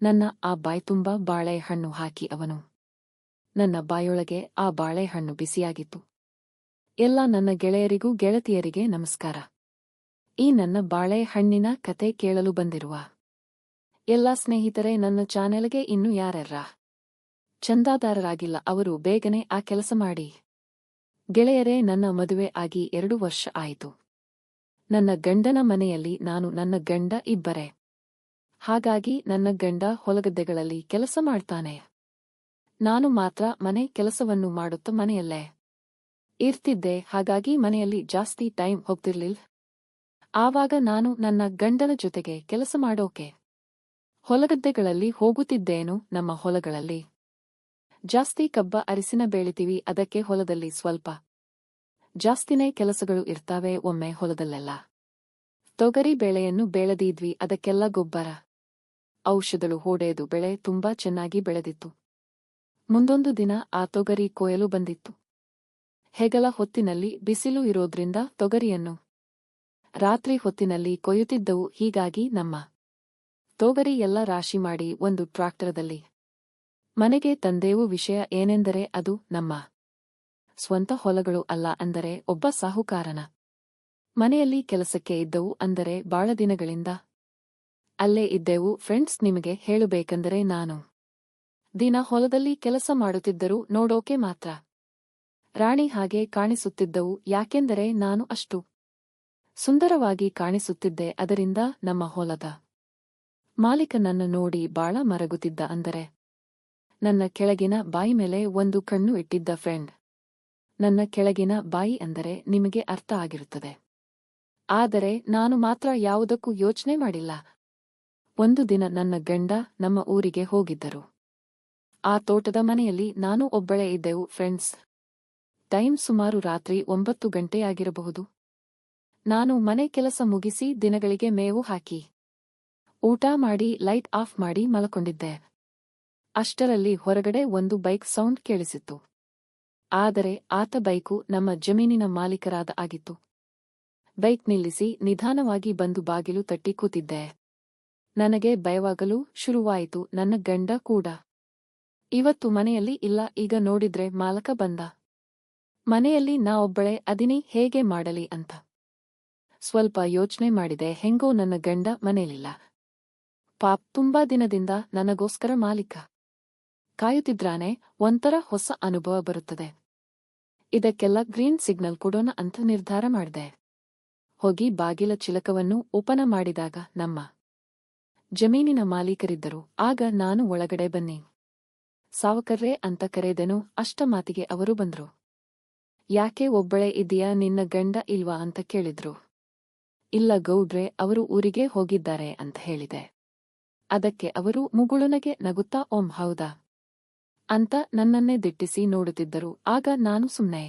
ನನ್ನ ಆ ಬಾಯ್ತುಂಬಾ ಬಾಳೆಹಣ್ಣು ಹಾಕಿ ಅವನು. ನನ್ನ ಬಾಯೊಳಗೆ ಆ ಬಾಳೆಹಣ್ಣು ಬಿಸಿಯಾಗಿತ್ತು. ಎಲ್ಲ ನನ್ನ ಗೆಳೆಯರಿಗೂ ಗೆಳತಿಯರಿಗೆ ನಮಸ್ಕಾರ. ಈ ನನ್ನ ಬಾಳೆಹಣ್ಣಿನ ಕತೆ ಕೇಳಲು ಬಂದಿರುವ ಎಲ್ಲ ಸ್ನೇಹಿತರೆ, ನನ್ನ ಚಾನೆಲ್ಗೆ ಇನ್ನೂ ಯಾರ್ಯಾರ ಚಂದಾದಾರರಾಗಿಲ್ಲ ಅವರು ಬೇಗನೆ ಆ ಕೆಲಸ ಮಾಡಿ. ಗೆಳೆಯರೇ, ನನ್ನ ಮದುವೆ ಆಗಿ 2 ವರ್ಷ ಆಯಿತು. ನನ್ನ ಗಂಡನ ಮನೆಯಲ್ಲಿ ನಾನು ನನ್ನ ಗಂಡ ಇಬ್ಬರೇ. ಹಾಗಾಗಿ ನನ್ನ ಗಂಡ ಹೊಲಗದ್ದೆಗಳಲ್ಲಿ ಕೆಲಸ ಮಾಡ್ತಾನೆ. ನಾನು ಮಾತ್ರ ಮನೆ ಕೆಲಸವನ್ನು ಮಾಡುತ್ತಾ ಮನೆಯಲ್ಲೇ ಇರ್ತಿದ್ದೆ. ಹಾಗಾಗಿ ಮನೆಯಲ್ಲಿ ಜಾಸ್ತಿ ಟೈಮ್ ಹೋಗ್ತಿರ್ಲಿಲ್ಲ. ಆವಾಗ ನಾನು ನನ್ನ ಗಂಡನ ಜೊತೆಗೆ ಕೆಲಸ ಮಾಡೋಕೆ ಹೊಲಗದ್ದೆಗಳಲ್ಲಿ ಹೋಗುತ್ತಿದ್ದೇನು. ನಮ್ಮ ಹೊಲಗಳಲ್ಲಿ ಜಾಸ್ತಿ ಕಬ್ಬ ಅರಿಸಿನ ಬೆಳಿತೀವಿ. ಅದಕ್ಕೆ ಹೊಲದಲ್ಲಿ ಸ್ವಲ್ಪ ಜಾಸ್ತಿನೇ ಕೆಲಸಗಳು ಇರ್ತಾವೆ. ಒಮ್ಮೆ ಹೊಲದಲ್ಲೆಲ್ಲ ತೊಗರಿ ಬೆಳೆಯನ್ನು ಬೆಳೆದಿದ್ವಿ. ಅದಕ್ಕೆಲ್ಲ ಗೊಬ್ಬರ ಔಷಧಗಳು ಹೊಡೆದು ಬೆಳೆ ತುಂಬಾ ಚೆನ್ನಾಗಿ ಬೆಳೆದಿತ್ತು. ಮುಂದೊಂದು ದಿನ ಆ ತೊಗರಿ ಕೊಯ್ಯಲು ಬಂದಿತ್ತು. ಹೆಗಲ ಹೊತ್ತಿನಲ್ಲಿ ಬಿಸಿಲು ಇರೋದ್ರಿಂದ ತೊಗರಿಯನ್ನು ರಾತ್ರಿ ಹೊತ್ತಿನಲ್ಲಿ ಕೊಯ್ಯುತ್ತಿದ್ದವು. ಹೀಗಾಗಿ ನಮ್ಮ ತೊಗರಿ ಎಲ್ಲ ರಾಶಿ ಮಾಡಿ ಒಂದು ಟ್ರಾಕ್ಟರದಲ್ಲಿ ಮನೆಗೆ ತಂದೆವು. ವಿಷಯ ಏನೆಂದರೆ ಅದು ನಮ್ಮ ಸ್ವಂತ ಹೊಲಗಳು ಅಲ್ಲ. ಅಂದರೆ ಒಬ್ಬ ಸಾಹುಕಾರನ ಮನೆಯಲ್ಲಿ ಕೆಲಸಕ್ಕೆ ಇದ್ದವು. ಅಂದರೆ ಬಾಳ ದಿನಗಳಿಂದ ಅಲ್ಲೇ ಇದ್ದೆವು. ಫ್ರೆಂಡ್ಸ್, ನಿಮಗೆ ಹೇಳಬೇಕೆಂದರೆ ನಾನು ದಿನ ಹೊಲದಲ್ಲಿ ಕೆಲಸ ಮಾಡುತ್ತಿದ್ದರೂ ನೋಡೋಕೆ ಮಾತ್ರ ರಾಣಿ ಹಾಗೆ ಕಾಣಿಸುತ್ತಿದ್ದವು. ಯಾಕೆಂದರೆ ನಾನು ಅಷ್ಟು ಸುಂದರವಾಗಿ ಕಾಣಿಸುತ್ತಿದ್ದೆ. ಅದರಿಂದ ನಮ್ಮ ಹೊಲದ ಮಾಲೀಕ ನನ್ನ ನೋಡಿ ಬಾಳ ಮರಗುತ್ತಿದ್ದ. ಅಂದರೆ ನನ್ನ ಕೆಳಗಿನ ಬಾಯಿ ಮೇಲೆ ಒಂದು ಕಣ್ಣು ಇಟ್ಟಿದ್ದ. ಫ್ರೆಂಡ್, ನನ್ನ ಕೆಳಗಿನ ಬಾಯಿ ಅಂದರೆ ನಿಮಗೆ ಅರ್ಥ ಆಗಿರುತ್ತದೆ. ಆದರೆ ನಾನು ಮಾತ್ರ ಯಾವುದಕ್ಕೂ ಯೋಚನೆ ಮಾಡಿಲ್ಲ. ಒಂದು ದಿನ ನನ್ನ ಗಂಡ ನಮ್ಮ ಊರಿಗೆ ಹೋಗಿದ್ದರು. ಆ ತೋಟದ ಮನೆಯಲ್ಲಿ ನಾನು ಒಬ್ಬಳೇ ಇದ್ದೆವು. ಫ್ರೆಂಡ್ಸ್, ಟೈಮ್ ಸುಮಾರು ರಾತ್ರಿ 9 ಗಂಟೆಯಾಗಿರಬಹುದು. ನಾನು ಮನೆ ಕೆಲಸ ಮುಗಿಸಿ ದಿನಗಳಿಗೆ ಮೇವು ಹಾಕಿ ಊಟ ಮಾಡಿ ಲೈಟ್ ಆಫ್ ಮಾಡಿ ಮಲಕೊಂಡಿದ್ದೆ. ಅಷ್ಟರಲ್ಲಿ ಹೊರಗಡೆ ಒಂದು ಬೈಕ್ ಸೌಂಡ್ ಕೇಳಿಸಿತ್ತು. ಆದರೆ ಆತ ಬೈಕು ನಮ್ಮ ಜಮೀನಿನ ಮಾಲೀಕರಾದ ಆಗಿತ್ತು. ಬೈಕ್ ನಿಲ್ಲಿಸಿ ನಿಧಾನವಾಗಿ ಬಂದು ಬಾಗಿಲು ತಟ್ಟಿ ಕೂತಿದ್ದೆ. ನನಗೆ ಭಯವಾಗಲು ಶುರುವಾಯಿತು. ನನ್ನ ಗಂಡ ಕೂಡ ಇವತ್ತು ಮನೆಯಲ್ಲಿ ಇಲ್ಲ. ಈಗ ನೋಡಿದ್ರೆ ಮಾಲಕ ಬಂದ. ಮನೆಯಲ್ಲಿ ನಾ ಒಬ್ಬಳೇ ಅದಿನಿ, ಹೇಗೆ ಮಾಡಲಿ ಅಂತ ಸ್ವಲ್ಪ ಯೋಚನೆ ಮಾಡಿದೆ. ಹೆಂಗೋ ನನ್ನ ಗಂಡ ಮನೆಯಲ್ಲಿಲ್ಲ. ಪಾಪ್, ತುಂಬಾ ದಿನದಿಂದ ನನಗೋಸ್ಕರ ಮಾಲೀಕ ಕಾಯುತ್ತಿದ್ರಾನೆ. ಒಂಥರ ಹೊಸ ಅನುಭವ ಬರುತ್ತದೆ. ಇದಕ್ಕೆಲ್ಲ ಗ್ರೀನ್ ಸಿಗ್ನಲ್ ಕೊಡೋಣ ಅಂತ ನಿರ್ಧಾರ ಮಾಡಿದೆ. ಹೋಗಿ ಬಾಗಿಲ ಚಿಲಕವನ್ನು ಓಪನ ಮಾಡಿದಾಗ ನಮ್ಮ ಜಮೀನಿನ ಮಾಲೀಕರಿದ್ದರು. ಆಗ ನಾನು ಒಳಗಡೆ ಬನ್ನಿ ಸಾವಕರ್ರೇ ಅಂತ ಕರೆದೆನು. ಅಷ್ಟ ಮಾತಿಗೆ ಅವರು ಬಂದ್ರು. ಯಾಕೆ ಒಬ್ಬಳೇ ಇದೆಯಾ, ನಿನ್ನ ಗಂಡ ಇಲ್ವಾ ಅಂತ ಕೇಳಿದ್ರು. ಇಲ್ಲ ಗೌಡ್ರೆ, ಅವರು ಊರಿಗೆ ಹೋಗಿದ್ದಾರೆ ಅಂತ ಹೇಳಿದೆ. ಅದಕ್ಕೆ ಅವರು ಮುಗುಳುನಗೆ ನಗುತ್ತಾ ಓಂ ಹೌದಾ ಅಂತ ನನ್ನನ್ನೇ ದಿಟ್ಟಿಸಿ ನೋಡುತ್ತಿದ್ದರು. ಆಗ ನಾನು ಸುಮ್ನೆ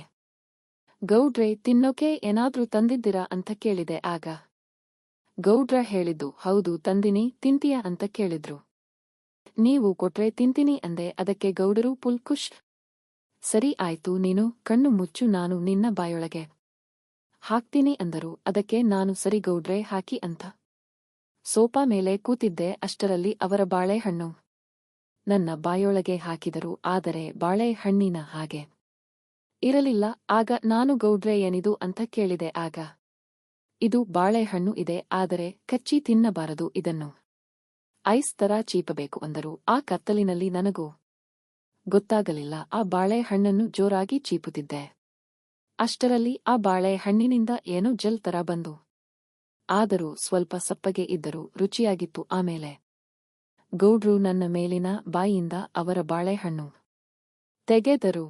ಗೌಡ್ರೆ, ತಿನ್ನೋಕೆ ಏನಾದ್ರೂ ತಂದಿದ್ದೀರಾ ಅಂತ ಕೇಳಿದೆ. ಆಗ ಗೌಡ್ರ ಹೇಳಿದ್ದು ಹೌದು ತಂದಿನಿ, ತಿಂತೀಯಾ ಅಂತ ಕೇಳಿದ್ರು. ನೀವು ಕೊಟ್ರೆ ತಿಂತೀನಿ ಅಂದೆ. ಅದಕ್ಕೆ ಗೌಡರು ಫುಲ್ ಖುಷ್. ಸರಿ ಆಯ್ತು, ನೀನು ಕಣ್ಣು ಮುಚ್ಚು, ನಾನು ನಿನ್ನ ಬಾಯೊಳಗೆ ಹಾಕ್ತೀನಿ ಅಂದರು. ಅದಕ್ಕೆ ನಾನು ಸರಿ ಗೌಡ್ರೆ ಹಾಕಿ ಅಂತ ಸೋಫಾ ಮೇಲೆ ಕೂತಿದ್ದೆ. ಅಷ್ಟರಲ್ಲಿ ಅವರ ಬಾಳೆಹಣ್ಣು ನನ್ನ ಬಾಯೊಳಗೆ ಹಾಕಿದರು. ಆದರೆ ಬಾಳೆಹಣ್ಣಿನ ಹಾಗೆ ಇರಲಿಲ್ಲ. ಆಗ ನಾನು ಗೌಡ್ರೆ ಏನಿದು ಅಂತ ಕೇಳಿದೆ. ಆಗ ಇದು ಬಾಳೆಹಣ್ಣು ಇದೆ, ಆದರೆ ಕಚ್ಚಿ ತಿನ್ನಬಾರದು, ಇದನ್ನು ಐಸ್ ತರ ಚೀಪಬೇಕು ಅಂದರು. ಆ ಕತ್ತಲಿನಲ್ಲಿ ನನಗೂ ಗೊತ್ತಾಗಲಿಲ್ಲ. ಆ ಬಾಳೆಹಣ್ಣನ್ನು ಜೋರಾಗಿ ಚೀಪುತ್ತಿದ್ದೆ. ಅಷ್ಟರಲ್ಲಿ ಆ ಬಾಳೆಹಣ್ಣಿನಿಂದ ಏನೋ ಜೆಲ್ ತರ ಬಂದು ಆದರೂ ಸ್ವಲ್ಪ ಸಪ್ಪಗೆ ಇದ್ದರೂ ರುಚಿಯಾಗಿತ್ತು. ಆಮೇಲೆ ಗೌಡ್ರು ನನ್ನ ಮೇಲಿನ ಬಾಯಿಯಿಂದ ಅವರ ಬಾಳೆಹಣ್ಣು ತೆಗೆದರು.